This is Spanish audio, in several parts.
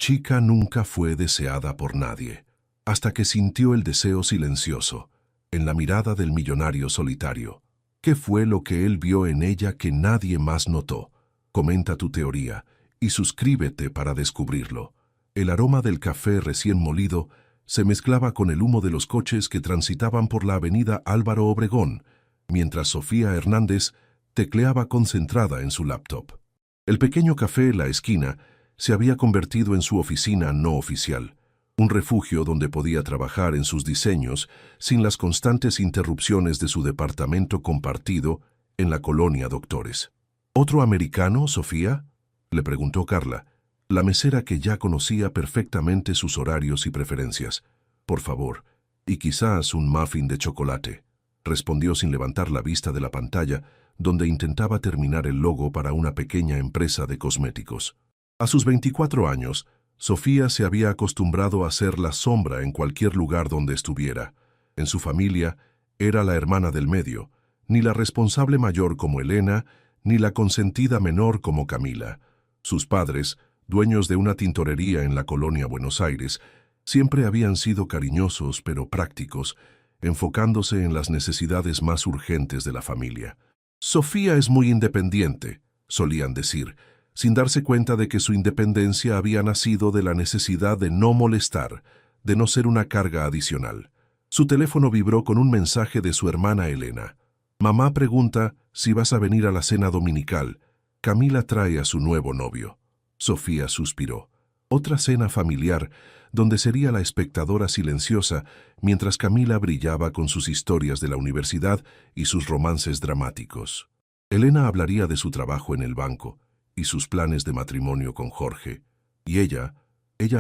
chica nunca fue deseada por nadie, hasta que sintió el deseo silencioso, en la mirada del millonario solitario. ¿Qué fue lo que él vio en ella que nadie más notó? Comenta tu teoría y suscríbete para descubrirlo. El aroma del café recién molido se mezclaba con el humo de los coches que transitaban por la avenida Álvaro Obregón, mientras Sofía Hernández tecleaba concentrada en su laptop. El pequeño café La Esquina se había convertido en su oficina no oficial, un refugio donde podía trabajar en sus diseños sin las constantes interrupciones de su departamento compartido en la colonia Doctores. ¿Otro americano, Sofía?, le preguntó Carla, la mesera que ya conocía perfectamente sus horarios y preferencias. Por favor, y quizás un muffin de chocolate, respondió sin levantar la vista de la pantalla, donde intentaba terminar el logo para una pequeña empresa de cosméticos. A sus 24 años, Sofía se había acostumbrado a ser la sombra en cualquier lugar donde estuviera. En su familia, era la hermana del medio, ni la responsable mayor como Elena, ni la consentida menor como Camila. Sus padres, dueños de una tintorería en la colonia Buenos Aires, siempre habían sido cariñosos pero prácticos, enfocándose en las necesidades más urgentes de la familia. Sofía es muy independiente, solían decir, sin darse cuenta de que su independencia había nacido de la necesidad de no molestar, de no ser una carga adicional. Su teléfono vibró con un mensaje de su hermana Elena. Mamá pregunta si vas a venir a la cena dominical. Camila trae a su nuevo novio. Sofía suspiró. Otra cena familiar, donde sería la espectadora silenciosa, mientras Camila brillaba con sus historias de la universidad y sus romances dramáticos. Elena hablaría de su trabajo en el banco y sus planes de matrimonio con Jorge, y ella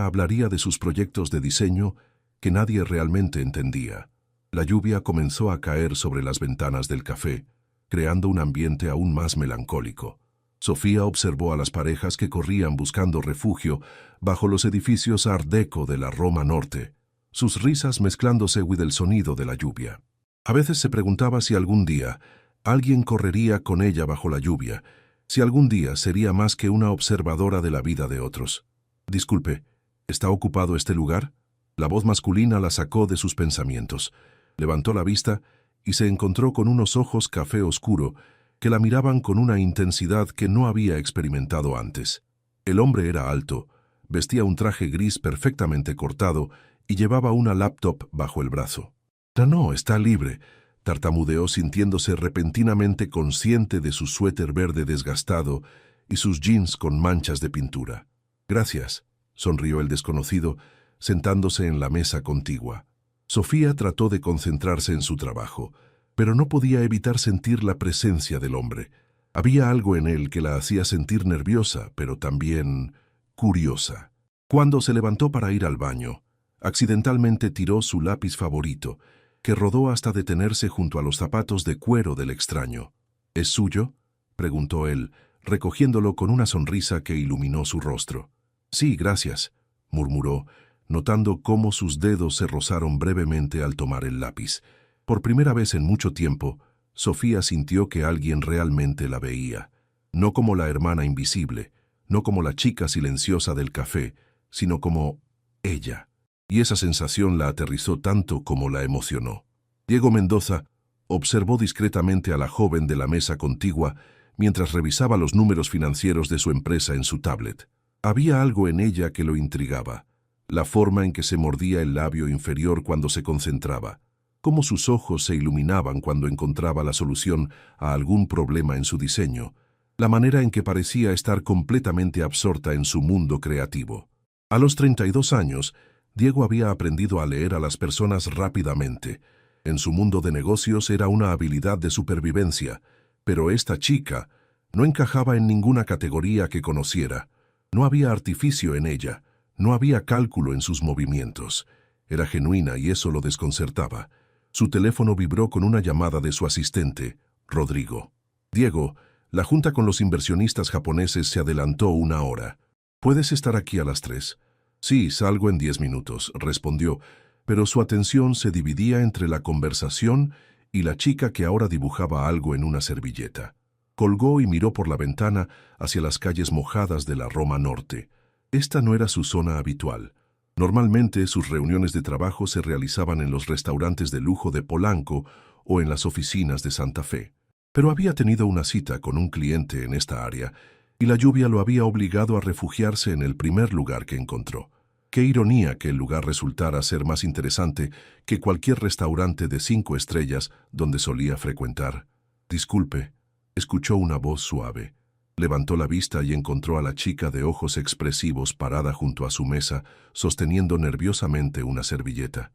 hablaría de sus proyectos de diseño que nadie realmente entendía. La lluvia comenzó a caer sobre las ventanas del café, creando un ambiente aún más melancólico. Sofía observó a las parejas que corrían buscando refugio bajo los edificios Art Deco de la Roma Norte, sus risas mezclándose con el sonido de la lluvia. A veces se preguntaba si algún día alguien correría con ella bajo la lluvia, si algún día sería más que una observadora de la vida de otros. Disculpe, ¿está ocupado este lugar? La voz masculina la sacó de sus pensamientos. Levantó la vista y se encontró con unos ojos café oscuro que la miraban con una intensidad que no había experimentado antes. El hombre era alto, vestía un traje gris perfectamente cortado y llevaba una laptop bajo el brazo. No, está libre, tartamudeó sintiéndose repentinamente consciente de su suéter verde desgastado y sus jeans con manchas de pintura. Gracias, sonrió el desconocido, sentándose en la mesa contigua. Sofía trató de concentrarse en su trabajo, pero no podía evitar sentir la presencia del hombre. Había algo en él que la hacía sentir nerviosa, pero también curiosa. Cuando se levantó para ir al baño, accidentalmente tiró su lápiz favorito, que rodó hasta detenerse junto a los zapatos de cuero del extraño. ¿Es suyo?, preguntó él, recogiéndolo con una sonrisa que iluminó su rostro. Sí, gracias, murmuró, notando cómo sus dedos se rozaron brevemente al tomar el lápiz. Por primera vez en mucho tiempo, Sofía sintió que alguien realmente la veía, no como la hermana invisible, no como la chica silenciosa del café, sino como ella. Y esa sensación la aterrizó tanto como la emocionó. Diego Mendoza observó discretamente a la joven de la mesa contigua mientras revisaba los números financieros de su empresa en su tablet. Había algo en ella que lo intrigaba, la forma en que se mordía el labio inferior cuando se concentraba, cómo sus ojos se iluminaban cuando encontraba la solución a algún problema en su diseño, la manera en que parecía estar completamente absorta en su mundo creativo. A los 32 años, Diego había aprendido a leer a las personas rápidamente. En su mundo de negocios era una habilidad de supervivencia, pero esta chica no encajaba en ninguna categoría que conociera. No había artificio en ella, no había cálculo en sus movimientos. Era genuina y eso lo desconcertaba. Su teléfono vibró con una llamada de su asistente, Rodrigo. Diego, la junta con los inversionistas japoneses se adelantó 1 hora. ¿Puedes estar aquí a las 3? Sí, salgo en 10 minutos, respondió, pero su atención se dividía entre la conversación y la chica que ahora dibujaba algo en una servilleta. Colgó y miró por la ventana hacia las calles mojadas de la Roma Norte. Esta no era su zona habitual. Normalmente sus reuniones de trabajo se realizaban en los restaurantes de lujo de Polanco o en las oficinas de Santa Fe. Pero había tenido una cita con un cliente en esta área y la lluvia lo había obligado a refugiarse en el primer lugar que encontró. Qué ironía que el lugar resultara ser más interesante que cualquier restaurante de 5 estrellas donde solía frecuentar. «Disculpe», escuchó una voz suave. Levantó la vista y encontró a la chica de ojos expresivos parada junto a su mesa, sosteniendo nerviosamente una servilleta.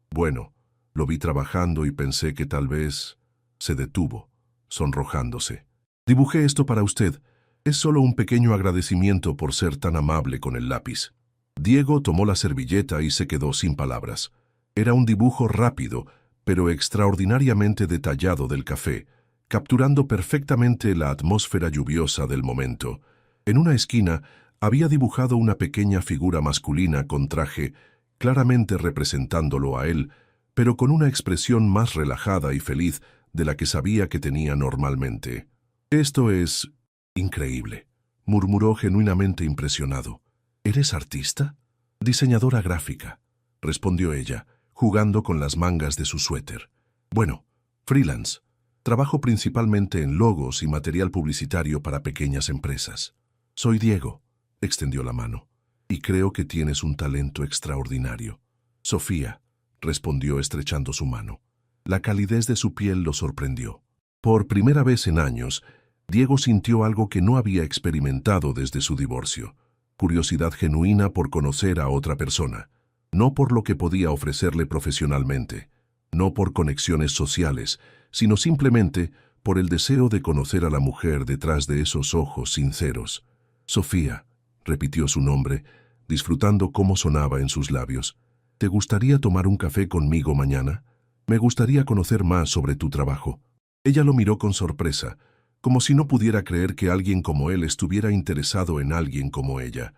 Bueno, lo vi trabajando y pensé que tal vez... Se detuvo, sonrojándose. «Dibujé esto para usted. Es solo un pequeño agradecimiento por ser tan amable con el lápiz». Diego tomó la servilleta y se quedó sin palabras. Era un dibujo rápido, pero extraordinariamente detallado del café, capturando perfectamente la atmósfera lluviosa del momento. En una esquina había dibujado una pequeña figura masculina con traje, claramente representándolo a él, pero con una expresión más relajada y feliz de la que sabía que tenía normalmente. «Esto es increíble», murmuró genuinamente impresionado. «¿Eres artista?» «Diseñadora gráfica», respondió ella, jugando con las mangas de su suéter. «Bueno, freelance. Trabajo principalmente en logos y material publicitario para pequeñas empresas». «Soy Diego», extendió la mano, «y creo que tienes un talento extraordinario». «Sofía», respondió estrechando su mano. La calidez de su piel lo sorprendió. Por primera vez en años, Diego sintió algo que no había experimentado desde su divorcio. Curiosidad genuina por conocer a otra persona, no por lo que podía ofrecerle profesionalmente, no por conexiones sociales, sino simplemente por el deseo de conocer a la mujer detrás de esos ojos sinceros. «Sofía», repitió su nombre, disfrutando cómo sonaba en sus labios. «¿Te gustaría tomar un café conmigo mañana? Me gustaría conocer más sobre tu trabajo». Ella lo miró con sorpresa, como si no pudiera creer que alguien como él estuviera interesado en alguien como ella.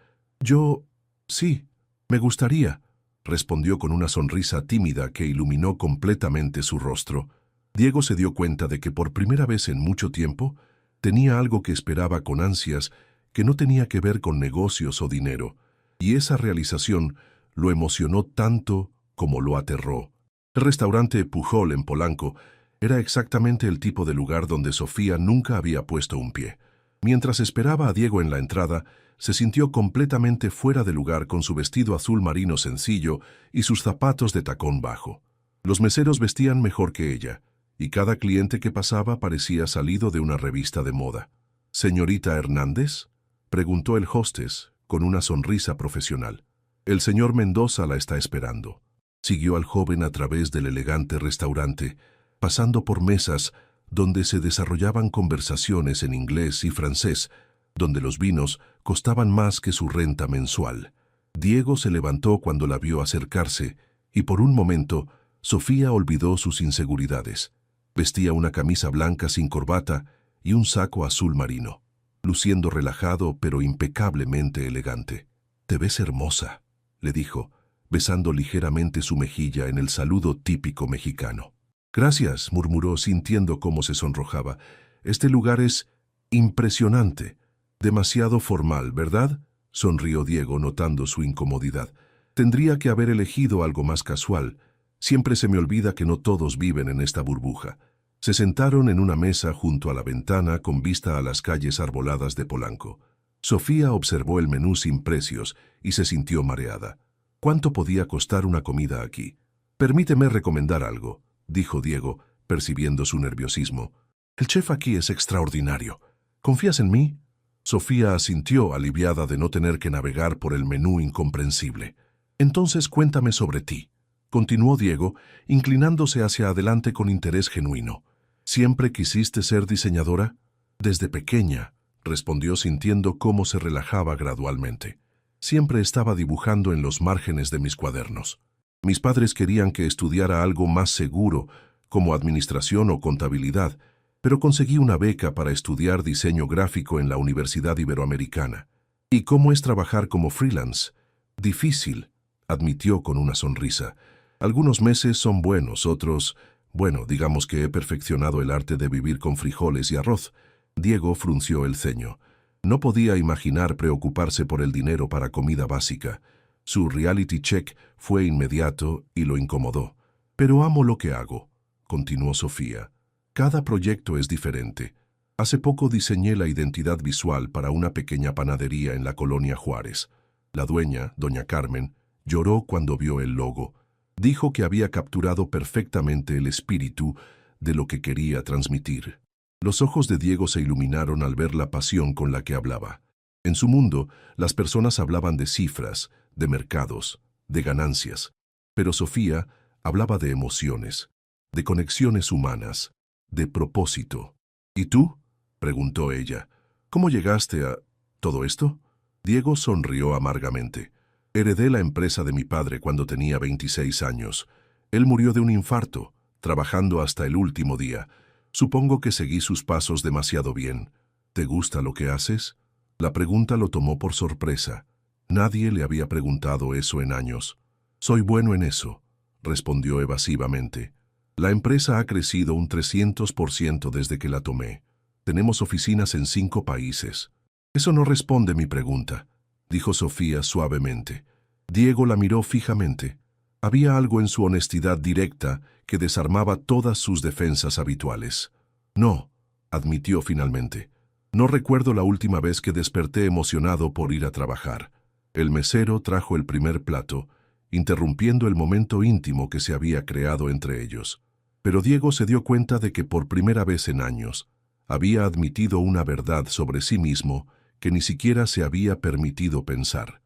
Sí, me gustaría», respondió con una sonrisa tímida que iluminó completamente su rostro. Diego se dio cuenta de que por primera vez en mucho tiempo tenía algo que esperaba con ansias que no tenía que ver con negocios o dinero, y esa realización lo emocionó tanto como lo aterró. El restaurante Pujol en Polanco era exactamente el tipo de lugar donde Sofía nunca había puesto un pie. Mientras esperaba a Diego en la entrada, se sintió completamente fuera de lugar con su vestido azul marino sencillo y sus zapatos de tacón bajo. Los meseros vestían mejor que ella, y cada cliente que pasaba parecía salido de una revista de moda. «¿Señorita Hernández?», preguntó el hostess con una sonrisa profesional. «El señor Mendoza la está esperando». Siguió al joven a través del elegante restaurante, pasando por mesas donde se desarrollaban conversaciones en inglés y francés, donde los vinos costaban más que su renta mensual. Diego se levantó cuando la vio acercarse y por un momento Sofía olvidó sus inseguridades. Vestía una camisa blanca sin corbata y un saco azul marino, luciendo relajado pero impecablemente elegante. «Te ves hermosa», le dijo, besando ligeramente su mejilla en el saludo típico mexicano. «Gracias», murmuró sintiendo cómo se sonrojaba. «Este lugar es impresionante. Demasiado formal, ¿verdad?», sonrió Diego notando su incomodidad. «Tendría que haber elegido algo más casual. Siempre se me olvida que no todos viven en esta burbuja». Se sentaron en una mesa junto a la ventana con vista a las calles arboladas de Polanco. Sofía observó el menú sin precios y se sintió mareada. ¿Cuánto podía costar una comida aquí? «Permíteme recomendar algo», dijo Diego, percibiendo su nerviosismo. «El chef aquí es extraordinario. ¿Confías en mí?» Sofía asintió, aliviada de no tener que navegar por el menú incomprensible. «Entonces cuéntame sobre ti», continuó Diego, inclinándose hacia adelante con interés genuino. «¿Siempre quisiste ser diseñadora?» «Desde pequeña», respondió sintiendo cómo se relajaba gradualmente. «Siempre estaba dibujando en los márgenes de mis cuadernos. Mis padres querían que estudiara algo más seguro, como administración o contabilidad, pero conseguí una beca para estudiar diseño gráfico en la Universidad Iberoamericana. ¿Y cómo es trabajar como freelance?» «Difícil», admitió con una sonrisa. «Algunos meses son buenos, otros... Bueno, digamos que he perfeccionado el arte de vivir con frijoles y arroz». Diego frunció el ceño. No podía imaginar preocuparse por el dinero para comida básica. Su reality check fue inmediato y lo incomodó. Pero amo lo que hago, continuó Sofía. Cada proyecto es diferente. Hace poco diseñé la identidad visual para una pequeña panadería en la colonia Juárez. La dueña, doña Carmen, lloró cuando vio el logo. Dijo que había capturado perfectamente el espíritu de lo que quería transmitir. Los ojos de Diego se iluminaron al ver la pasión con la que hablaba. En su mundo, las personas hablaban de cifras, de mercados, de ganancias. Pero Sofía hablaba de emociones, de conexiones humanas, de propósito. ¿Y tú?, preguntó ella. ¿Cómo llegaste a todo esto? Diego sonrió amargamente. Heredé la empresa de mi padre cuando tenía 26 años. Él murió de un infarto, trabajando hasta el último día. Supongo que seguí sus pasos demasiado bien. ¿Te gusta lo que haces? La pregunta lo tomó por sorpresa. Nadie le había preguntado eso en años. Soy bueno en eso, respondió evasivamente. La empresa ha crecido un 300% desde que la tomé. Tenemos oficinas en 5 países. Eso no responde mi pregunta, dijo Sofía suavemente. Diego la miró fijamente. Había algo en su honestidad directa que desarmaba todas sus defensas habituales. No, admitió finalmente. No recuerdo la última vez que desperté emocionado por ir a trabajar. El mesero trajo el primer plato, interrumpiendo el momento íntimo que se había creado entre ellos. Pero Diego se dio cuenta de que por primera vez en años había admitido una verdad sobre sí mismo que ni siquiera se había permitido pensar.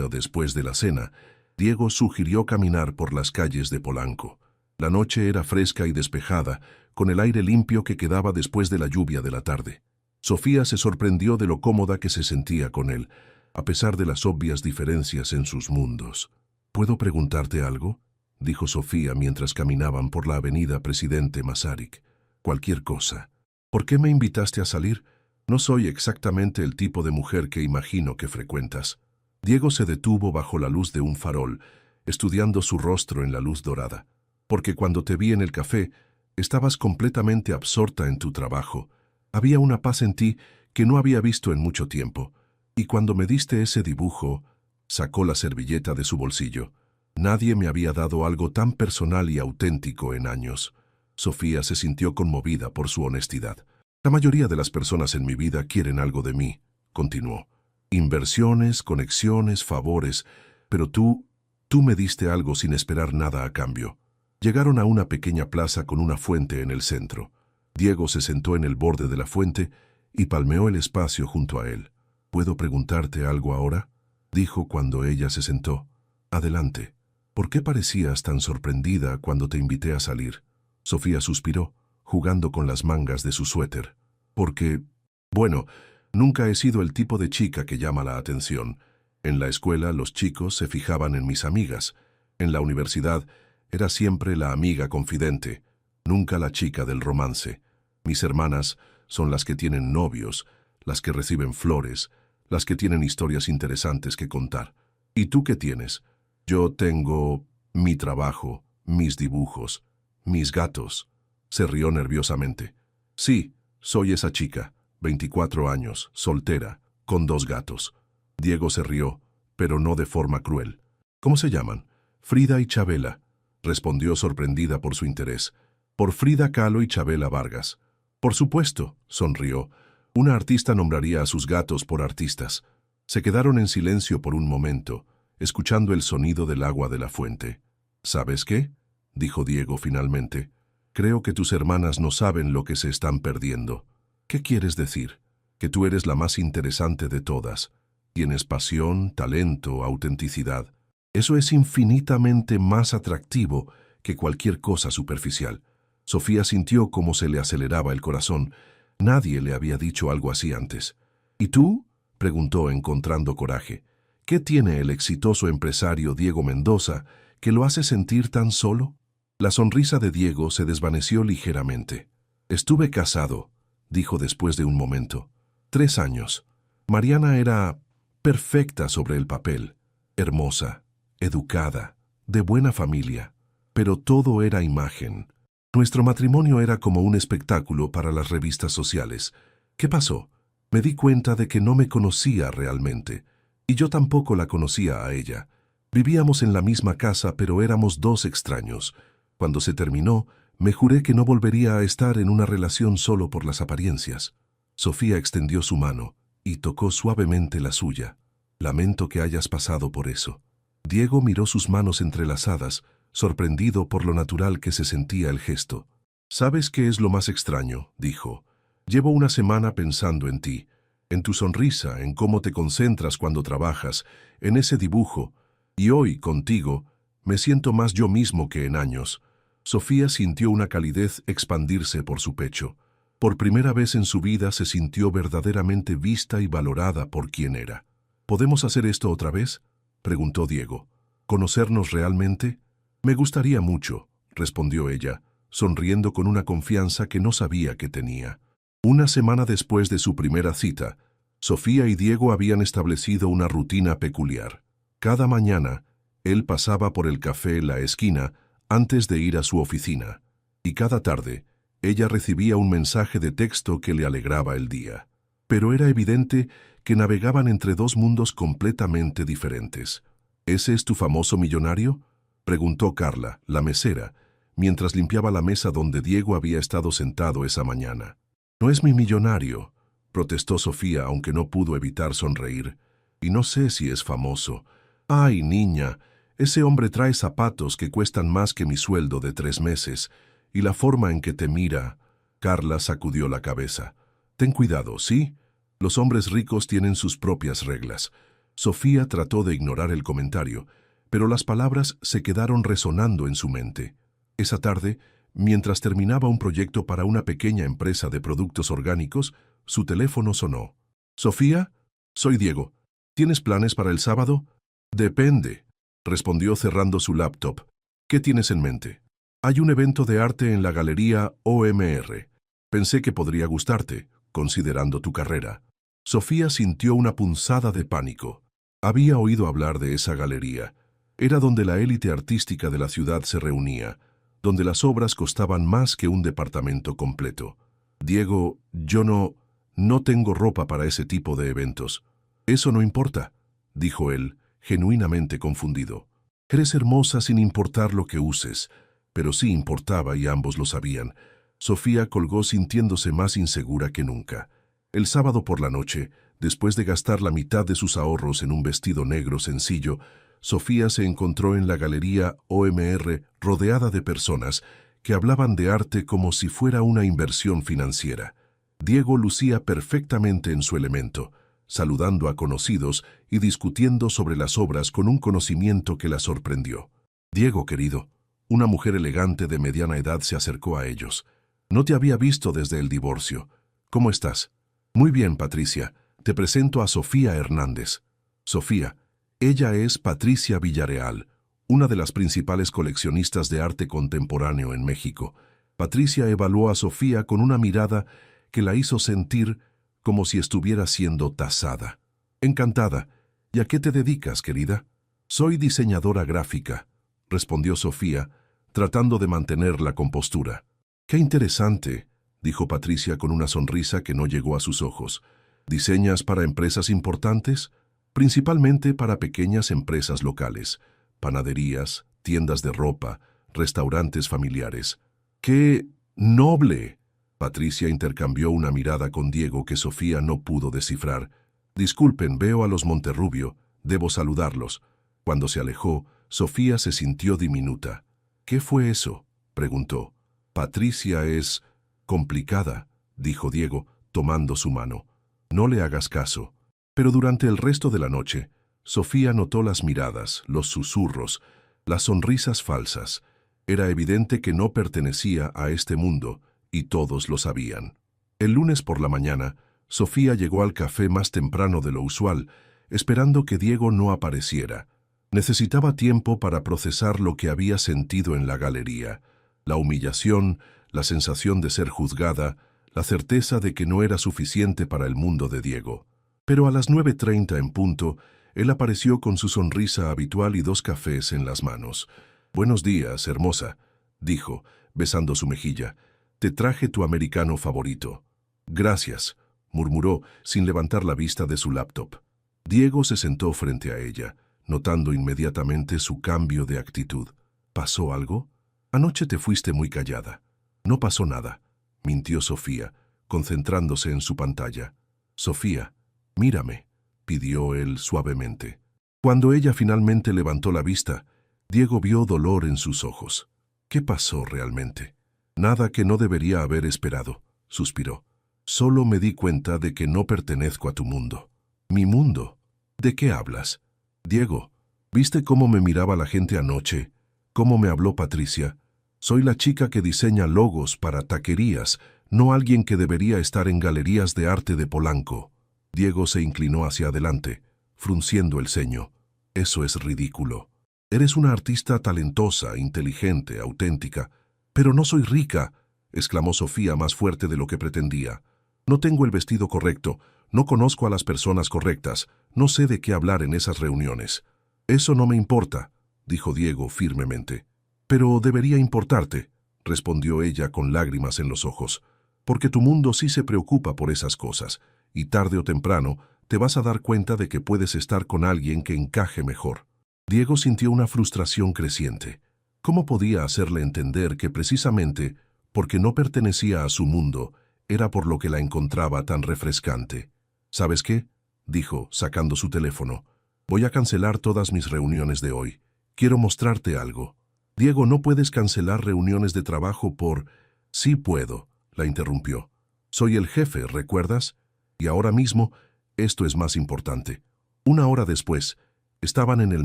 Después de la cena, Diego sugirió caminar por las calles de Polanco. La noche era fresca y despejada, con el aire limpio que quedaba después de la lluvia de la tarde. Sofía se sorprendió de lo cómoda que se sentía con él, a pesar de las obvias diferencias en sus mundos. ¿Puedo preguntarte algo?, dijo Sofía mientras caminaban por la avenida Presidente Masaryk. Cualquier cosa. ¿Por qué me invitaste a salir? No soy exactamente el tipo de mujer que imagino que frecuentas. Diego se detuvo bajo la luz de un farol, estudiando su rostro en la luz dorada. Porque cuando te vi en el café, estabas completamente absorta en tu trabajo. Había una paz en ti que no había visto en mucho tiempo. Y cuando me diste ese dibujo, sacó la servilleta de su bolsillo. Nadie me había dado algo tan personal y auténtico en años. Sofía se sintió conmovida por su honestidad. La mayoría de las personas en mi vida quieren algo de mí, continuó. Inversiones, conexiones, favores, pero tú me diste algo sin esperar nada a cambio. Llegaron a una pequeña plaza con una fuente en el centro. Diego se sentó en el borde de la fuente y palmeó el espacio junto a él. ¿Puedo preguntarte algo ahora?, dijo cuando ella se sentó. Adelante. ¿Por qué parecías tan sorprendida cuando te invité a salir? Sofía suspiró, jugando con las mangas de su suéter. Porque, bueno, nunca he sido el tipo de chica que llama la atención. En la escuela los chicos se fijaban en mis amigas. En la universidad era siempre la amiga confidente, nunca la chica del romance. Mis hermanas son las que tienen novios, las que reciben flores, las que tienen historias interesantes que contar. ¿Y tú qué tienes? Yo tengo mi trabajo, mis dibujos, mis gatos. Se rió nerviosamente. Sí, soy esa chica, 24 años, soltera, con 2 gatos. Diego se rió, pero no de forma cruel. ¿Cómo se llaman? Frida y Chabela, respondió sorprendida por su interés. Por Frida Kahlo y Chabela Vargas. Por supuesto, sonrió. Una artista nombraría a sus gatos por artistas. Se quedaron en silencio por un momento, escuchando el sonido del agua de la fuente. ¿Sabes qué?, dijo Diego finalmente. Creo que tus hermanas no saben lo que se están perdiendo. ¿Qué quieres decir? Que tú eres la más interesante de todas. Tienes pasión, talento, autenticidad. Eso es infinitamente más atractivo que cualquier cosa superficial. Sofía sintió cómo se le aceleraba el corazón. Nadie le había dicho algo así antes. ¿Y tú?, preguntó encontrando coraje. ¿Qué tiene el exitoso empresario Diego Mendoza que lo hace sentir tan solo? La sonrisa de Diego se desvaneció ligeramente. Estuve casado, dijo después de un momento. 3 años. Mariana era perfecta sobre el papel, hermosa, educada, de buena familia, pero todo era imagen. Nuestro matrimonio era como un espectáculo para las revistas sociales. ¿Qué pasó? Me di cuenta de que no me conocía realmente, y yo tampoco la conocía a ella. Vivíamos en la misma casa, pero éramos dos extraños. Cuando se terminó, me juré que no volvería a estar en una relación solo por las apariencias. Sofía extendió su mano y tocó suavemente la suya. Lamento que hayas pasado por eso. Diego miró sus manos entrelazadas, sorprendido por lo natural que se sentía el gesto. «¿Sabes qué es lo más extraño?», dijo. «Llevo una semana pensando en ti, en tu sonrisa, en cómo te concentras cuando trabajas, en ese dibujo, y hoy, contigo, me siento más yo mismo que en años». Sofía sintió una calidez expandirse por su pecho. Por primera vez en su vida se sintió verdaderamente vista y valorada por quien era. «¿Podemos hacer esto otra vez?», preguntó Diego. «¿Conocernos realmente?». «Me gustaría mucho», respondió ella, sonriendo con una confianza que no sabía que tenía. Una semana después de su primera cita, Sofía y Diego habían establecido una rutina peculiar. Cada mañana, él pasaba por el café La Esquina antes de ir a su oficina, y cada tarde, ella recibía un mensaje de texto que le alegraba el día. Pero era evidente que navegaban entre dos mundos completamente diferentes. «¿Ese es tu famoso millonario?», preguntó Carla, la mesera, mientras limpiaba la mesa donde Diego había estado sentado esa mañana. «No es mi millonario», protestó Sofía, aunque no pudo evitar sonreír. «Y no sé si es famoso». «Ay, niña, ese hombre trae zapatos que cuestan más que mi sueldo de 3 meses, y la forma en que te mira». Carla sacudió la cabeza. «Ten cuidado, ¿sí? Los hombres ricos tienen sus propias reglas». Sofía trató de ignorar el comentario, pero las palabras se quedaron resonando en su mente. Esa tarde, mientras terminaba un proyecto para una pequeña empresa de productos orgánicos, su teléfono sonó. «Sofía, soy Diego. ¿Tienes planes para el sábado?» «Depende», respondió cerrando su laptop. «¿Qué tienes en mente?» «Hay un evento de arte en la galería OMR. Pensé que podría gustarte, considerando tu carrera». Sofía sintió una punzada de pánico. Había oído hablar de esa galería. Era donde la élite artística de la ciudad se reunía, donde las obras costaban más que un departamento completo. «Diego, yo no tengo ropa para ese tipo de eventos». «Eso no importa», dijo él, genuinamente confundido. «Eres hermosa sin importar lo que uses». Pero sí importaba y ambos lo sabían. Sofía colgó sintiéndose más insegura que nunca. El sábado por la noche, después de gastar la mitad de sus ahorros en un vestido negro sencillo, Sofía se encontró en la galería OMR rodeada de personas que hablaban de arte como si fuera una inversión financiera. Diego lucía perfectamente en su elemento, saludando a conocidos y discutiendo sobre las obras con un conocimiento que la sorprendió. «Diego, querido», una mujer elegante de mediana edad se acercó a ellos. «No te había visto desde el divorcio. ¿Cómo estás?» «Muy bien, Patricia. Te presento a Sofía Hernández». «Sofía, ella es Patricia Villarreal, una de las principales coleccionistas de arte contemporáneo en México». Patricia evaluó a Sofía con una mirada que la hizo sentir como si estuviera siendo tasada. «Encantada. ¿Y a qué te dedicas, querida?» «Soy diseñadora gráfica», respondió Sofía, tratando de mantener la compostura. «Qué interesante», dijo Patricia con una sonrisa que no llegó a sus ojos. «¿Diseñas para empresas importantes?» «Principalmente para pequeñas empresas locales, panaderías, tiendas de ropa, restaurantes familiares». «¡Qué noble!», Patricia intercambió una mirada con Diego que Sofía no pudo descifrar. «Disculpen, veo a los Monterrubio, debo saludarlos». Cuando se alejó, Sofía se sintió diminuta. «¿Qué fue eso?», preguntó. «Patricia es complicada», dijo Diego, tomando su mano. «No le hagas caso». Pero durante el resto de la noche, Sofía notó las miradas, los susurros, las sonrisas falsas. Era evidente que no pertenecía a este mundo, y todos lo sabían. El lunes por la mañana, Sofía llegó al café más temprano de lo usual, esperando que Diego no apareciera. Necesitaba tiempo para procesar lo que había sentido en la galería, la humillación, la sensación de ser juzgada, la certeza de que no era suficiente para el mundo de Diego. Pero a las 9:30 en punto, él apareció con su sonrisa habitual y 2 cafés en las manos. «Buenos días, hermosa», dijo, besando su mejilla. «Te traje tu americano favorito». «Gracias», murmuró sin levantar la vista de su laptop. Diego se sentó frente a ella, notando inmediatamente su cambio de actitud. ¿Pasó algo? Anoche te fuiste muy callada. No pasó nada, mintió Sofía, concentrándose en su pantalla. Sofía, mírame, pidió él suavemente. Cuando ella finalmente levantó la vista, Diego vio dolor en sus ojos. ¿Qué pasó realmente? Nada que no debería haber esperado, suspiró. Solo me di cuenta de que no pertenezco a tu mundo. ¿Mi mundo? ¿De qué hablas? Diego, ¿viste cómo me miraba la gente anoche? ¿Cómo me habló Patricia? Soy la chica que diseña logos para taquerías, no alguien que debería estar en galerías de arte de Polanco. Diego se inclinó hacia adelante, frunciendo el ceño. Eso es ridículo. Eres una artista talentosa, inteligente, auténtica. Pero no soy rica, exclamó Sofía más fuerte de lo que pretendía. No tengo el vestido correcto, no conozco a las personas correctas, no sé de qué hablar en esas reuniones. Eso no me importa, dijo Diego firmemente. Pero debería importarte, respondió ella con lágrimas en los ojos, porque tu mundo sí se preocupa por esas cosas, y tarde o temprano te vas a dar cuenta de que puedes estar con alguien que encaje mejor. Diego sintió una frustración creciente. ¿Cómo podía hacerle entender que precisamente porque no pertenecía a su mundo, era por lo que la encontraba tan refrescante? ¿Sabes qué?, dijo, sacando su teléfono. Voy a cancelar todas mis reuniones de hoy. Quiero mostrarte algo. Diego, no puedes cancelar reuniones de trabajo por... Sí puedo, la interrumpió. Soy el jefe, ¿recuerdas? Y ahora mismo, esto es más importante. Una hora después, estaban en el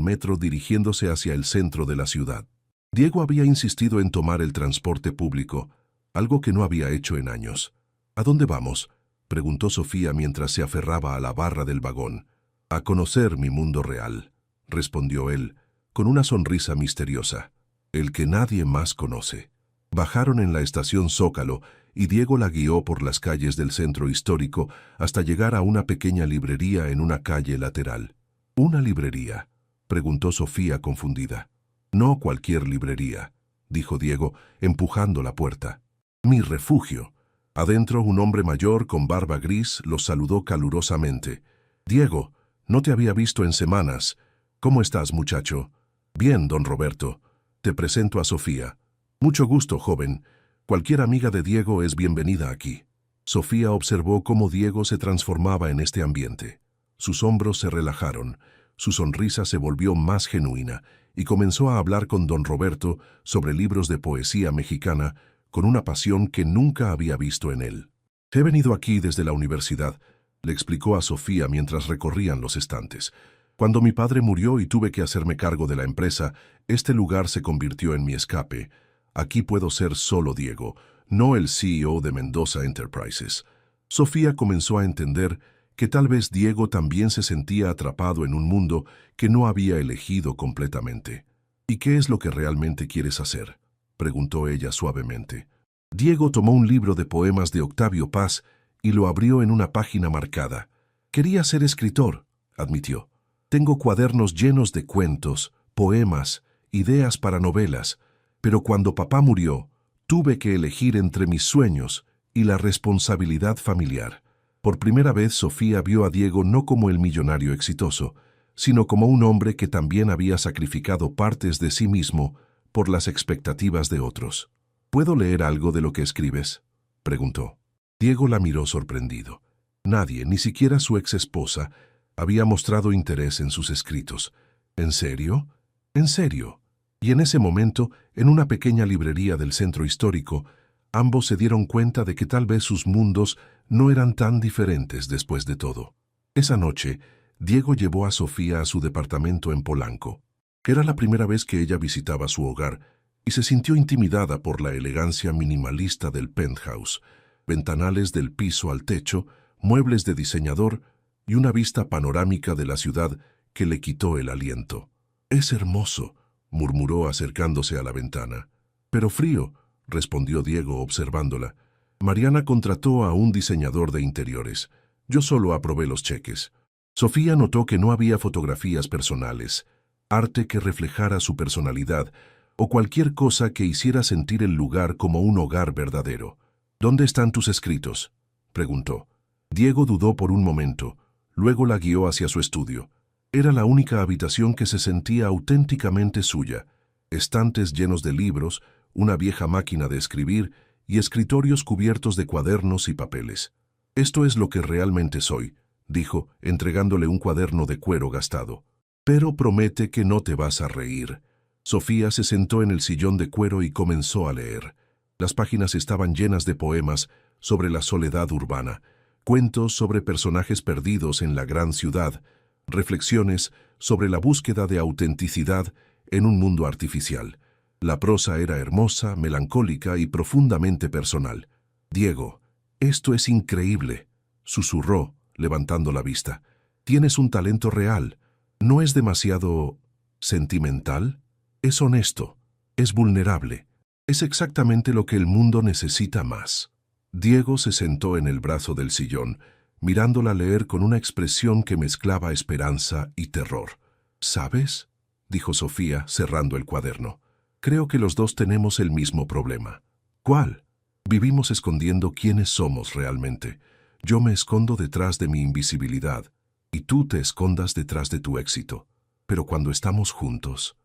metro dirigiéndose hacia el centro de la ciudad. Diego había insistido en tomar el transporte público, algo que no había hecho en años. ¿A dónde vamos?, preguntó Sofía mientras se aferraba a la barra del vagón. A conocer mi mundo real, respondió él, con una sonrisa misteriosa, el que nadie más conoce. Bajaron en la estación Zócalo y Diego la guió por las calles del centro histórico hasta llegar a una pequeña librería en una calle lateral. ¿Una librería?, preguntó Sofía confundida. No cualquier librería, dijo Diego, empujando la puerta. Mi refugio. Adentro, un hombre mayor con barba gris los saludó calurosamente. Diego, no te había visto en semanas. ¿Cómo estás, muchacho? Bien, don Roberto. Te presento a Sofía. Mucho gusto, joven. Cualquier amiga de Diego es bienvenida aquí. Sofía observó cómo Diego se transformaba en este ambiente. Sus hombros se relajaron, su sonrisa se volvió más genuina y comenzó a hablar con don Roberto sobre libros de poesía mexicana con una pasión que nunca había visto en él. He venido aquí desde la universidad, le explicó a Sofía mientras recorrían los estantes. Cuando mi padre murió y tuve que hacerme cargo de la empresa, este lugar se convirtió en mi escape. Aquí puedo ser solo Diego, no el CEO de Mendoza Enterprises. Sofía comenzó a entender que tal vez Diego también se sentía atrapado en un mundo que no había elegido completamente. ¿Y qué es lo que realmente quieres hacer?, preguntó ella suavemente. Diego tomó un libro de poemas de Octavio Paz y lo abrió en una página marcada. Quería ser escritor, admitió. Tengo cuadernos llenos de cuentos, poemas, ideas para novelas, pero cuando papá murió, tuve que elegir entre mis sueños y la responsabilidad familiar. Por primera vez, Sofía vio a Diego no como el millonario exitoso, sino como un hombre que también había sacrificado partes de sí mismo por las expectativas de otros. ¿Puedo leer algo de lo que escribes?, preguntó. Diego la miró sorprendido. Nadie, ni siquiera su ex esposa, había mostrado interés en sus escritos. ¿En serio? ¿En serio? Y en ese momento, en una pequeña librería del centro histórico, ambos se dieron cuenta de que tal vez sus mundos no eran tan diferentes después de todo. Esa noche, Diego llevó a Sofía a su departamento en Polanco. Era la primera vez que ella visitaba su hogar y se sintió intimidada por la elegancia minimalista del penthouse, ventanales del piso al techo, muebles de diseñador y una vista panorámica de la ciudad que le quitó el aliento. «Es hermoso», murmuró acercándose a la ventana. «Pero frío», respondió Diego observándola. «Mariana contrató a un diseñador de interiores. Yo solo aprobé los cheques». Sofía notó que no había fotografías personales, arte que reflejara su personalidad o cualquier cosa que hiciera sentir el lugar como un hogar verdadero. «¿Dónde están tus escritos?», preguntó. Diego dudó por un momento, luego la guió hacia su estudio. Era la única habitación que se sentía auténticamente suya. Estantes llenos de libros, una vieja máquina de escribir y escritorios cubiertos de cuadernos y papeles. «Esto es lo que realmente soy», dijo, entregándole un cuaderno de cuero gastado. «Pero promete que no te vas a reír». Sofía se sentó en el sillón de cuero y comenzó a leer. Las páginas estaban llenas de poemas sobre la soledad urbana, cuentos sobre personajes perdidos en la gran ciudad, reflexiones sobre la búsqueda de autenticidad en un mundo artificial. La prosa era hermosa, melancólica y profundamente personal. «Diego, esto es increíble», susurró, levantando la vista. «Tienes un talento real. ¿No es demasiado sentimental? Es honesto, es vulnerable. Es exactamente lo que el mundo necesita más». Diego se sentó en el brazo del sillón, mirándola leer con una expresión que mezclaba esperanza y terror. «¿Sabes?», dijo Sofía, cerrando el cuaderno. «Creo que los dos tenemos el mismo problema». «¿Cuál?». «Vivimos escondiendo quiénes somos realmente. Yo me escondo detrás de mi invisibilidad, y tú te escondas detrás de tu éxito. Pero cuando estamos juntos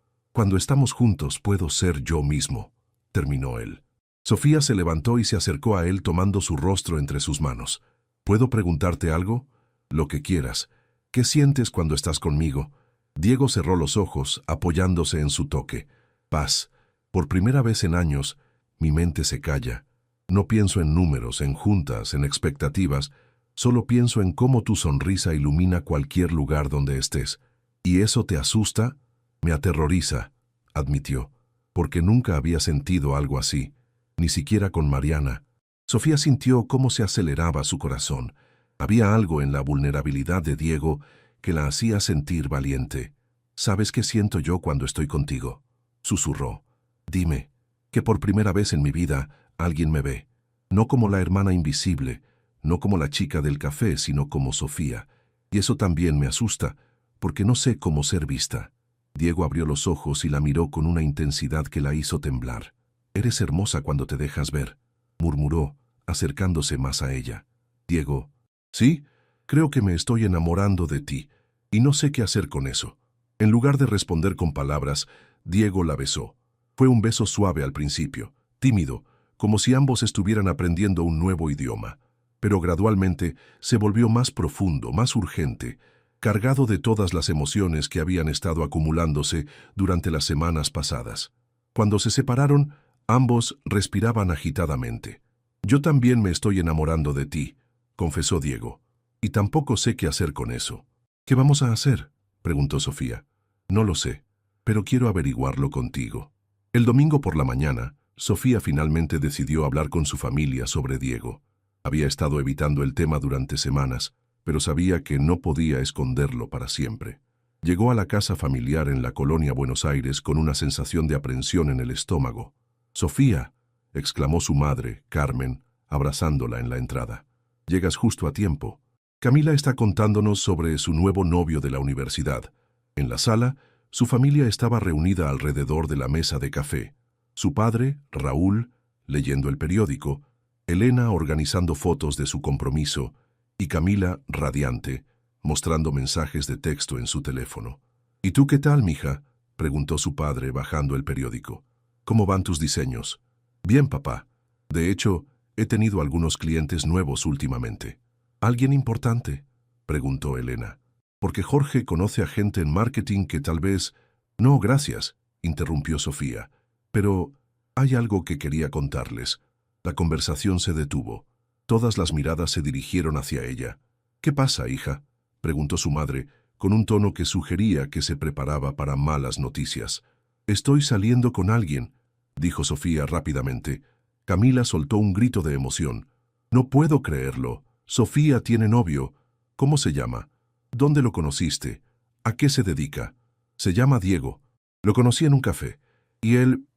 puedo ser yo mismo», terminó él. Sofía se levantó y se acercó a él tomando su rostro entre sus manos. «¿Puedo preguntarte algo?». «Lo que quieras. ¿Qué sientes cuando estás conmigo?». Diego cerró los ojos, apoyándose en su toque. «Paz. Por primera vez en años, mi mente se calla. No pienso en números, en juntas, en expectativas. Solo pienso en cómo tu sonrisa ilumina cualquier lugar donde estés. ¿Y eso te asusta?». «Me aterroriza», admitió, «porque nunca había sentido algo así, ni siquiera con Mariana». Sofía sintió cómo se aceleraba su corazón. Había algo en la vulnerabilidad de Diego que la hacía sentir valiente. «¿Sabes qué siento yo cuando estoy contigo?», susurró. «Dime, que por primera vez en mi vida alguien me ve. No como la hermana invisible, no como la chica del café, sino como Sofía. Y eso también me asusta, porque no sé cómo ser vista». Diego abrió los ojos y la miró con una intensidad que la hizo temblar. «Eres hermosa cuando te dejas ver», murmuró, acercándose más a ella. «Diego, sí, creo que me estoy enamorando de ti, y no sé qué hacer con eso». En lugar de responder con palabras, Diego la besó. Fue un beso suave al principio, tímido, como si ambos estuvieran aprendiendo un nuevo idioma. Pero gradualmente se volvió más profundo, más urgente, cargado de todas las emociones que habían estado acumulándose durante las semanas pasadas. Cuando se separaron, ambos respiraban agitadamente. «Yo también me estoy enamorando de ti», confesó Diego, «y tampoco sé qué hacer con eso». «¿Qué vamos a hacer?», preguntó Sofía. «No lo sé, pero quiero averiguarlo contigo». El domingo por la mañana, Sofía finalmente decidió hablar con su familia sobre Diego. Había estado evitando el tema durante semanas, pero sabía que no podía esconderlo para siempre. Llegó a la casa familiar en la colonia Buenos Aires con una sensación de aprensión en el estómago. «Sofía», exclamó su madre, Carmen, abrazándola en la entrada. «Llegas justo a tiempo. Camila está contándonos sobre su nuevo novio de la universidad». En la sala, su familia estaba reunida alrededor de la mesa de café. Su padre, Raúl, leyendo el periódico, Elena organizando fotos de su compromiso y Camila, radiante, mostrando mensajes de texto en su teléfono. «¿Y tú qué tal, mija?», preguntó su padre bajando el periódico. «¿Cómo van tus diseños?». «Bien, papá. De hecho, he tenido algunos clientes nuevos últimamente». «¿Alguien importante?», preguntó Elena. «Porque Jorge conoce a gente en marketing que tal vez...». «No, gracias», interrumpió Sofía. «Pero hay algo que quería contarles». La conversación se detuvo. Todas las miradas se dirigieron hacia ella. «¿Qué pasa, hija?», preguntó su madre, con un tono que sugería que se preparaba para malas noticias. «Estoy saliendo con alguien», dijo Sofía rápidamente. Camila soltó un grito de emoción. «No puedo creerlo. Sofía tiene novio. ¿Cómo se llama? ¿Dónde lo conociste? ¿A qué se dedica?». «Se llama Diego. Lo conocí en un café. Y él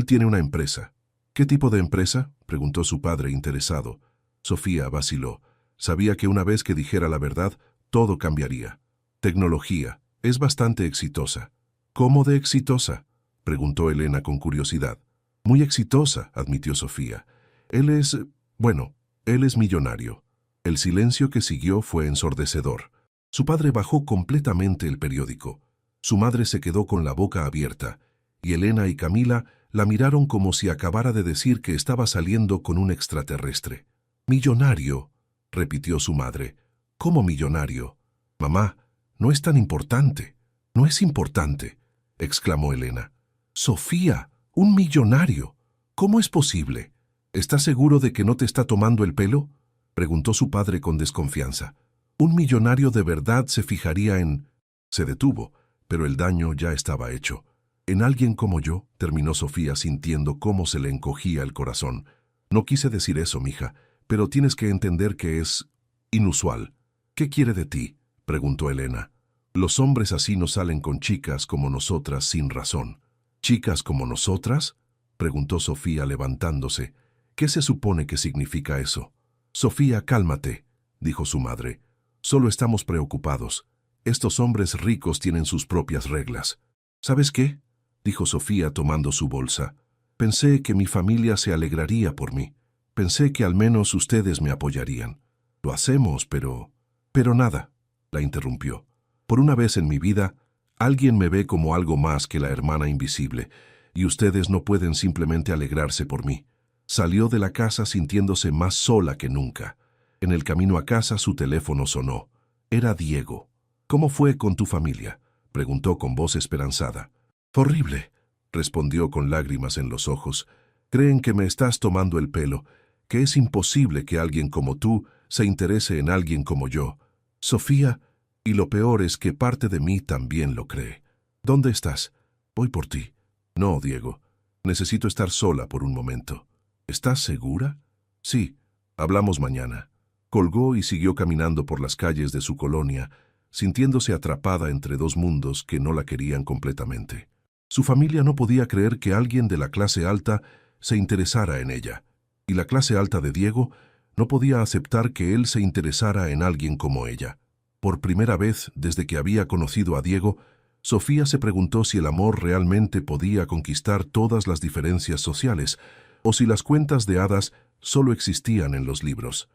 tiene una empresa». «¿Qué tipo de empresa?», preguntó su padre interesado. Sofía vaciló. Sabía que una vez que dijera la verdad, todo cambiaría. «Tecnología. Es bastante exitosa». «¿Cómo de exitosa?», preguntó Elena con curiosidad. «Muy exitosa», admitió Sofía. Él es millonario». El silencio que siguió fue ensordecedor. Su padre bajó completamente el periódico. Su madre se quedó con la boca abierta, y Elena y Camila la miraron como si acabara de decir que estaba saliendo con un extraterrestre. «Millonario», repitió su madre. «¿Cómo millonario? Mamá, no es tan importante». «No es importante», exclamó Elena. «Sofía, un millonario. ¿Cómo es posible? ¿Estás seguro de que no te está tomando el pelo?», preguntó su padre con desconfianza. «Un millonario de verdad se fijaría en...». Se detuvo, pero el daño ya estaba hecho. «En alguien como yo», terminó Sofía sintiendo cómo se le encogía el corazón. «No quise decir eso, mija, pero tienes que entender que es inusual». «¿Qué quiere de ti?», preguntó Elena. «Los hombres así no salen con chicas como nosotras sin razón». «¿Chicas como nosotras?», preguntó Sofía levantándose. «¿Qué se supone que significa eso?». «Sofía, cálmate», dijo su madre. «Solo estamos preocupados. Estos hombres ricos tienen sus propias reglas». «¿Sabes qué?», dijo Sofía tomando su bolsa. «Pensé que mi familia se alegraría por mí. Pensé que al menos ustedes me apoyarían. Lo hacemos, pero...». «Pero nada», la interrumpió. «Por una vez en mi vida, alguien me ve como algo más que la hermana invisible, y ustedes no pueden simplemente alegrarse por mí». Salió de la casa sintiéndose más sola que nunca. En el camino a casa su teléfono sonó. Era Diego. «¿Cómo fue con tu familia?», preguntó con voz esperanzada. «Horrible», respondió con lágrimas en los ojos. «Creen que me estás tomando el pelo, que es imposible que alguien como tú se interese en alguien como yo. Sofía, y lo peor es que parte de mí también lo cree. ¿Dónde estás? Voy por ti». «No, Diego. Necesito estar sola por un momento». «¿Estás segura?». «Sí. Hablamos mañana». Colgó y siguió caminando por las calles de su colonia, sintiéndose atrapada entre dos mundos que no la querían completamente. Su familia no podía creer que alguien de la clase alta se interesara en ella, y la clase alta de Diego no podía aceptar que él se interesara en alguien como ella. Por primera vez desde que había conocido a Diego, Sofía se preguntó si el amor realmente podía conquistar todas las diferencias sociales, o si las cuentas de hadas solo existían en los libros.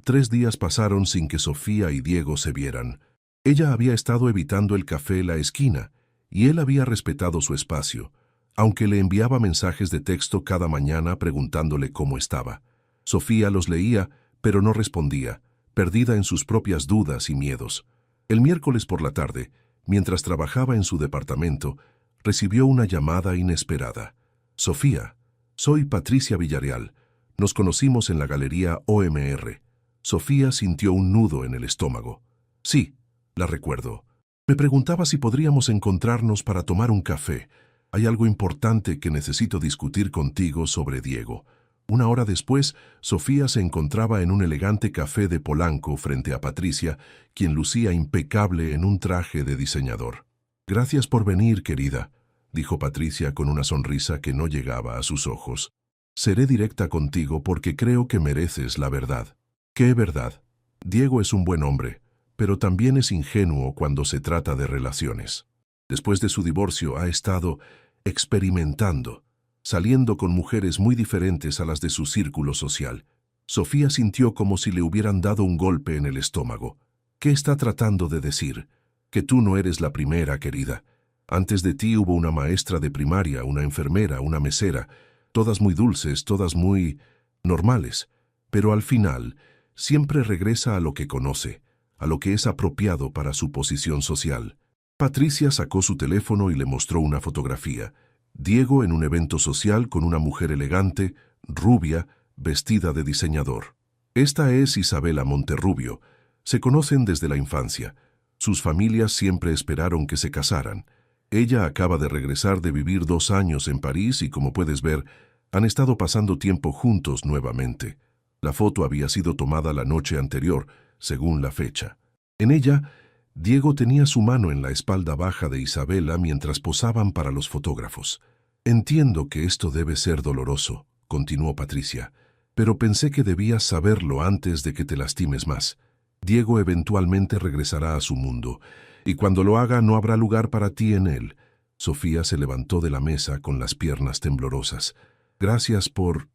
3 días pasaron sin que Sofía y Diego se vieran. Ella había estado evitando el café La Esquina, y él había respetado su espacio, aunque le enviaba mensajes de texto cada mañana preguntándole cómo estaba. Sofía los leía, pero no respondía, perdida en sus propias dudas y miedos. El miércoles por la tarde, mientras trabajaba en su departamento, recibió una llamada inesperada. «Sofía, soy Patricia Villarreal. Nos conocimos en la galería OMR». Sofía sintió un nudo en el estómago. «Sí, la recuerdo. Me preguntaba si podríamos encontrarnos para tomar un café. Hay algo importante que necesito discutir contigo sobre Diego». 1 hora después, Sofía se encontraba en un elegante café de Polanco frente a Patricia, quien lucía impecable en un traje de diseñador. «Gracias por venir, querida», dijo Patricia con una sonrisa que no llegaba a sus ojos. «Seré directa contigo porque creo que mereces la verdad». «¿Qué verdad?». «Diego es un buen hombre, pero también es ingenuo cuando se trata de relaciones. Después de su divorcio ha estado experimentando, saliendo con mujeres muy diferentes a las de su círculo social». Sofía sintió como si le hubieran dado un golpe en el estómago. «¿Qué está tratando de decir?». «Que tú no eres la primera, querida. Antes de ti hubo una maestra de primaria, una enfermera, una mesera, todas muy dulces, todas muy normales, pero al final siempre regresa a lo que conoce, a lo que es apropiado para su posición social». Patricia sacó su teléfono y le mostró una fotografía. Diego en un evento social con una mujer elegante, rubia, vestida de diseñador. «Esta es Isabela Monterrubio. Se conocen desde la infancia. Sus familias siempre esperaron que se casaran. Ella acaba de regresar de vivir 2 años en París y, como puedes ver, han estado pasando tiempo juntos nuevamente». La foto había sido tomada la noche anterior, según la fecha. En ella, Diego tenía su mano en la espalda baja de Isabela mientras posaban para los fotógrafos. «Entiendo que esto debe ser doloroso», continuó Patricia, «pero pensé que debías saberlo antes de que te lastimes más. Diego eventualmente regresará a su mundo, y cuando lo haga no habrá lugar para ti en él». Sofía se levantó de la mesa con las piernas temblorosas. «Gracias por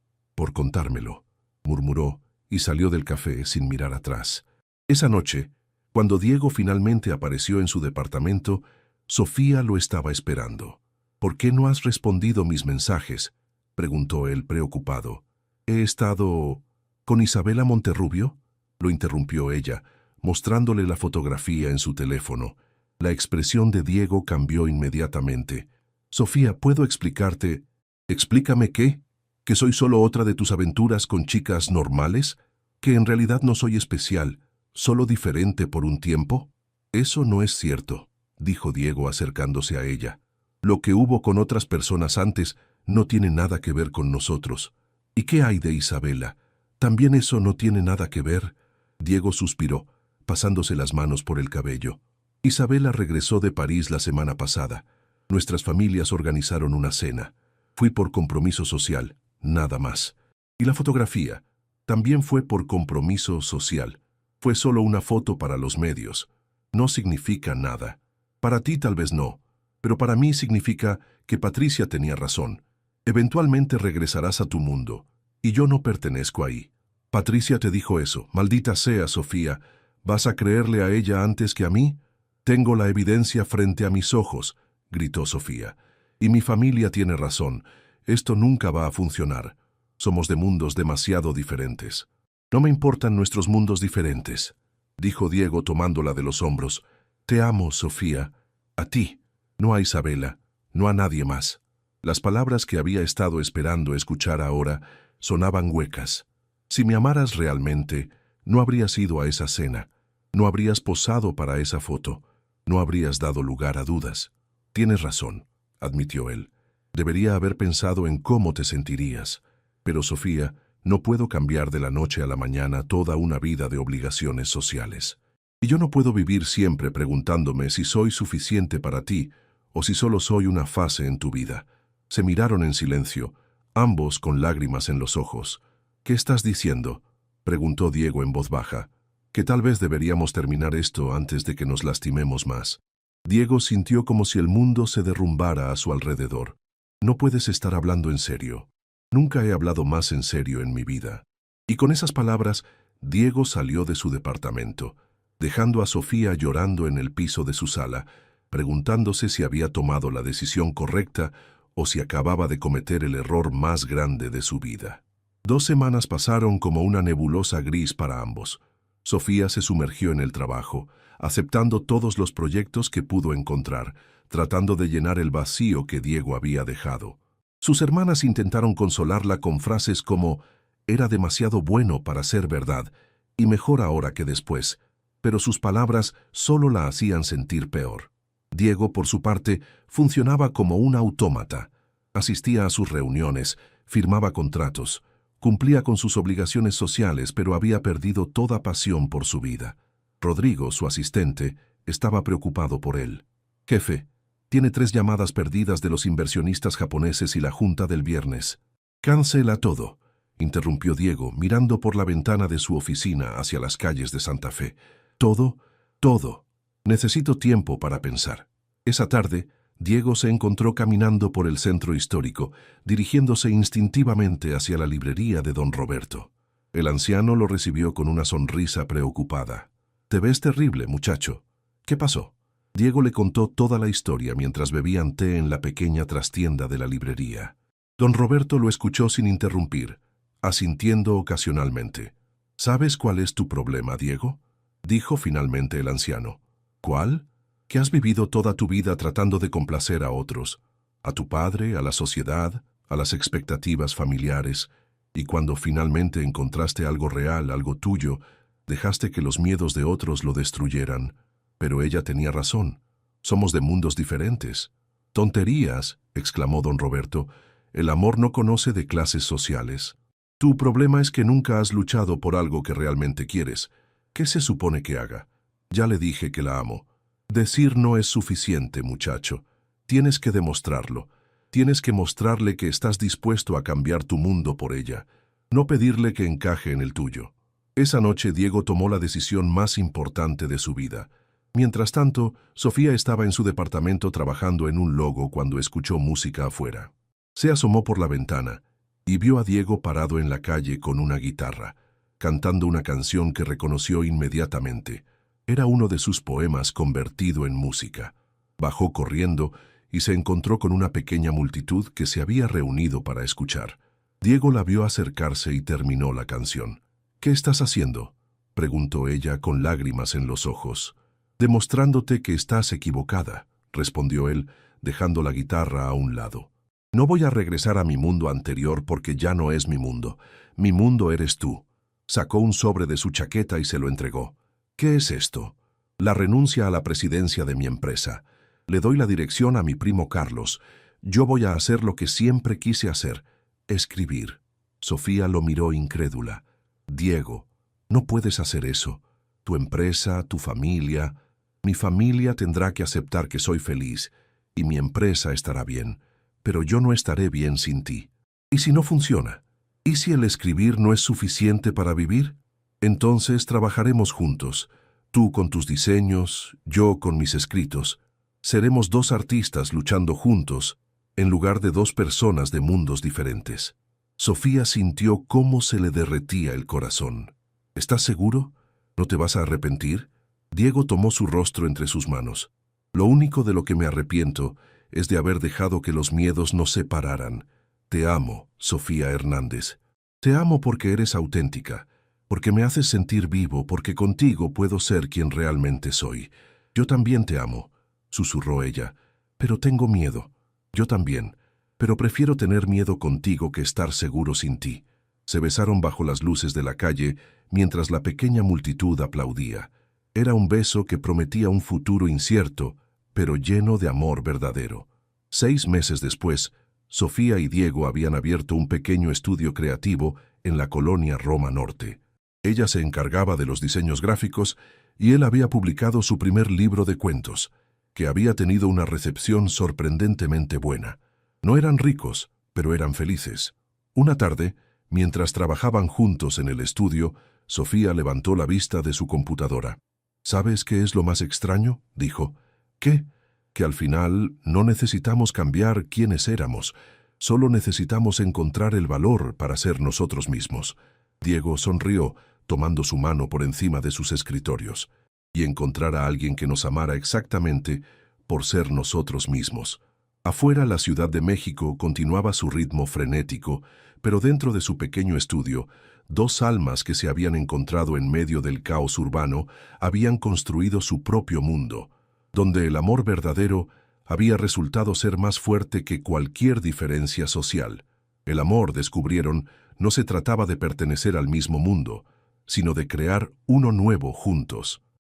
contármelo», murmuró, y salió del café sin mirar atrás. Esa noche, cuando Diego finalmente apareció en su departamento, Sofía lo estaba esperando. «¿Por qué no has respondido mis mensajes?», preguntó él preocupado. «He estado... ¿con Isabela Monterrubio?», lo interrumpió ella, mostrándole la fotografía en su teléfono. La expresión de Diego cambió inmediatamente. «Sofía, ¿puedo explicarte?» «¿Explícame qué? ¿Que soy solo otra de tus aventuras con chicas normales? ¿Que en realidad no soy especial, solo diferente por un tiempo?» «Eso no es cierto», dijo Diego acercándose a ella. «Lo que hubo con otras personas antes no tiene nada que ver con nosotros. ¿Y qué hay de Isabela? ¿También eso no tiene nada que ver?». Diego suspiró, pasándose las manos por el cabello. «Isabela regresó de París la semana pasada. Nuestras familias organizaron una cena. Fui por compromiso social, nada más. Y la fotografía también fue por compromiso social. Fue solo una foto para los medios. No significa nada. Para ti tal vez no, pero para mí significa que Patricia tenía razón. Eventualmente regresarás a tu mundo, y yo no pertenezco ahí». «Patricia te dijo eso. Maldita sea, Sofía. ¿Vas a creerle a ella antes que a mí?» «Tengo la evidencia frente a mis ojos», gritó Sofía. «Y mi familia tiene razón. Esto nunca va a funcionar. Somos de mundos demasiado diferentes». «No me importan nuestros mundos diferentes», dijo Diego tomándola de los hombros. «Te amo, Sofía. A ti, no a Isabela, no a nadie más». Las palabras que había estado esperando escuchar ahora sonaban huecas. «Si me amaras realmente, no habrías ido a esa cena, no habrías posado para esa foto, no habrías dado lugar a dudas». «Tienes razón», admitió él. «Debería haber pensado en cómo te sentirías. Pero, Sofía, no puedo cambiar de la noche a la mañana toda una vida de obligaciones sociales. Y yo no puedo vivir siempre preguntándome si soy suficiente para ti o si solo soy una fase en tu vida». Se miraron en silencio, ambos con lágrimas en los ojos. «¿Qué estás diciendo?», preguntó Diego en voz baja. «Que tal vez deberíamos terminar esto antes de que nos lastimemos más». Diego sintió como si el mundo se derrumbara a su alrededor. «No puedes estar hablando en serio. Nunca he hablado más en serio en mi vida». Y con esas palabras, Diego salió de su departamento, dejando a Sofía llorando en el piso de su sala, preguntándose si había tomado la decisión correcta o si acababa de cometer el error más grande de su vida. 2 semanas pasaron como una nebulosa gris para ambos. Sofía se sumergió en el trabajo, aceptando todos los proyectos que pudo encontrar, tratando de llenar el vacío que Diego había dejado. Sus hermanas intentaron consolarla con frases como «era demasiado bueno para ser verdad» y «mejor ahora que después», pero sus palabras solo la hacían sentir peor. Diego, por su parte, funcionaba como un autómata. Asistía a sus reuniones, firmaba contratos, cumplía con sus obligaciones sociales, pero había perdido toda pasión por su vida. Rodrigo, su asistente, estaba preocupado por él. «Jefe, tiene 3 llamadas perdidas de los inversionistas japoneses y la junta del viernes». «Cancela todo», interrumpió Diego, mirando por la ventana de su oficina hacia las calles de Santa Fe. «Todo, todo. Necesito tiempo para pensar». Esa tarde, Diego se encontró caminando por el centro histórico, dirigiéndose instintivamente hacia la librería de don Roberto. El anciano lo recibió con una sonrisa preocupada. «Te ves terrible, muchacho. ¿Qué pasó?». Diego le contó toda la historia mientras bebían té en la pequeña trastienda de la librería. Don Roberto lo escuchó sin interrumpir, asintiendo ocasionalmente. «¿Sabes cuál es tu problema, Diego?», dijo finalmente el anciano. «¿Cuál?». «Que has vivido toda tu vida tratando de complacer a otros, a tu padre, a la sociedad, a las expectativas familiares, y cuando finalmente encontraste algo real, algo tuyo, dejaste que los miedos de otros lo destruyeran». «Pero ella tenía razón. Somos de mundos diferentes». «Tonterías», exclamó don Roberto. «El amor no conoce de clases sociales. Tu problema es que nunca has luchado por algo que realmente quieres. ¿Qué se supone que haga? Ya le dije que la amo». «Decir no es suficiente, muchacho. Tienes que demostrarlo. Tienes que mostrarle que estás dispuesto a cambiar tu mundo por ella, no pedirle que encaje en el tuyo». Esa noche Diego tomó la decisión más importante de su vida. Mientras tanto, Sofía estaba en su departamento trabajando en un logo cuando escuchó música afuera. Se asomó por la ventana y vio a Diego parado en la calle con una guitarra. cantando una canción que reconoció inmediatamente. Era uno de sus poemas convertido en música. Bajó corriendo y se encontró con una pequeña multitud que se había reunido para escuchar. Diego la vio acercarse y terminó la canción. «¿Qué estás haciendo?», preguntó ella con lágrimas en los ojos. «Demostrándote que estás equivocada», respondió él, dejando la guitarra a un lado. «No voy a regresar a mi mundo anterior porque ya no es mi mundo. Mi mundo eres tú». Sacó un sobre de su chaqueta y se lo entregó. «¿Qué es esto?». «La renuncia a la presidencia de mi empresa. Le doy la dirección a mi primo Carlos. Yo voy a hacer lo que siempre quise hacer, escribir». Sofía lo miró incrédula. «Diego, no puedes hacer eso. Tu empresa, tu familia. Mi familia tendrá que aceptar que soy feliz y mi empresa estará bien, pero yo no estaré bien sin ti. ¿Y si no funciona? ¿Y si el escribir no es suficiente para vivir? Entonces trabajaremos juntos, tú con tus diseños, yo con mis escritos. Seremos dos artistas luchando juntos, en lugar de dos personas de mundos diferentes». Sofía sintió cómo se le derretía el corazón. «¿Estás seguro? ¿No te vas a arrepentir?». Diego tomó su rostro entre sus manos. «Lo único de lo que me arrepiento es de haber dejado que los miedos nos separaran. Te amo, Sofía Hernández. Te amo porque eres auténtica, porque me haces sentir vivo, porque contigo puedo ser quien realmente soy. Yo también te amo», susurró ella, «pero tengo miedo. Yo también, pero prefiero tener miedo contigo que estar seguro sin ti». Se besaron bajo las luces de la calle mientras la pequeña multitud aplaudía. Era un beso que prometía un futuro incierto, pero lleno de amor verdadero. 6 meses después, Sofía y Diego habían abierto un pequeño estudio creativo en la colonia Roma Norte. Ella se encargaba de los diseños gráficos y él había publicado su primer libro de cuentos, que había tenido una recepción sorprendentemente buena. No eran ricos, pero eran felices. Una tarde, mientras trabajaban juntos en el estudio, Sofía levantó la vista de su computadora. «¿Sabes qué es lo más extraño?», dijo. «¿Qué?». «Que al final no necesitamos cambiar quiénes éramos, solo necesitamos encontrar el valor para ser nosotros mismos». Diego sonrió, tomando su mano por encima de sus escritorios. «Y encontrar a alguien que nos amara exactamente por ser nosotros mismos». Afuera, la Ciudad de México continuaba su ritmo frenético, pero dentro de su pequeño estudio, 2 almas que se habían encontrado en medio del caos urbano habían construido su propio mundo, donde el amor verdadero había resultado ser más fuerte que cualquier diferencia social. El amor, descubrieron, no se trataba de pertenecer al mismo mundo, sino de crear uno nuevo juntos.